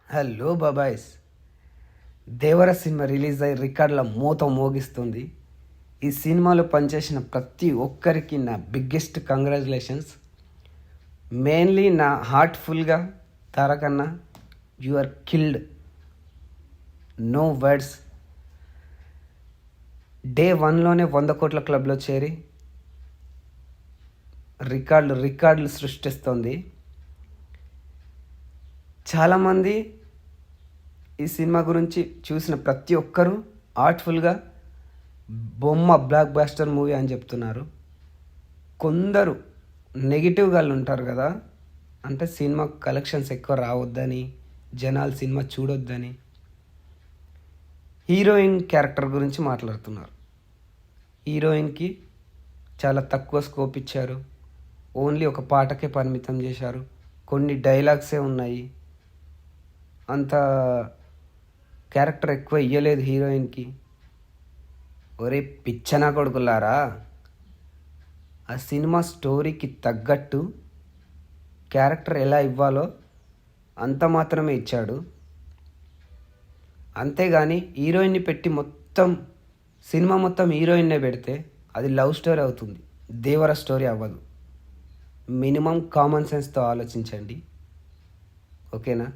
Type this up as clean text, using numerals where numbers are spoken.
Hello Babai's. దేవర cinema release అయ్యి రికార్డుల మూత మోగిస్తుంది. ఈ సినిమాలో పనిచేసిన ప్రతి ఒక్కరికి నా బిగ్గెస్ట్ కంగ్రాచులేషన్స్. మెయిన్లీ నా హార్ట్ఫుల్గా తారకన్న, you are killed, no words. Day 1లోనే 100 కోట్ల క్లబ్లో చేరి రికార్డులు సృష్టిస్తుంది. చాలామంది ఈ సినిమా గురించి చూసిన ప్రతి ఒక్కరూ ఆర్ట్ఫుల్గా బొమ్మ బ్లాక్ బాస్టర్ మూవీ అని చెప్తున్నారు. కొందరు నెగిటివ్గా ఉంటారు కదా, అంటే సినిమా కలెక్షన్స్ ఎక్కువ రావద్దని, జనాలు సినిమా చూడొద్దని. హీరోయిన్ క్యారెక్టర్ గురించి మాట్లాడుతున్నారు. హీరోయిన్కి చాలా తక్కువ స్కోప్ ఇచ్చారు. ఓన్లీ ఒక పాటకే పరిమితం చేశారు. కొన్ని డైలాగ్సే ఉన్నాయి. అంత క్యారెక్టర్ ఎక్కువ ఇయ్యలేదు హీరోయిన్కి. ఒరే పిచ్చనా కొడుకులారా, ఆ సినిమా స్టోరీకి తగ్గట్టు క్యారెక్టర్ ఎలా ఇవ్వాలో అంత మాత్రమే ఇచ్చాడు. అంతేగాని హీరోయిన్ని పెట్టి సినిమా మొత్తం హీరోయిన్నే పెడితే అది లవ్ స్టోరీ అవుతుంది, దేవర స్టోరీ అవ్వదు. మినిమం కామన్ సెన్స్తో ఆలోచించండి, ఓకేనా?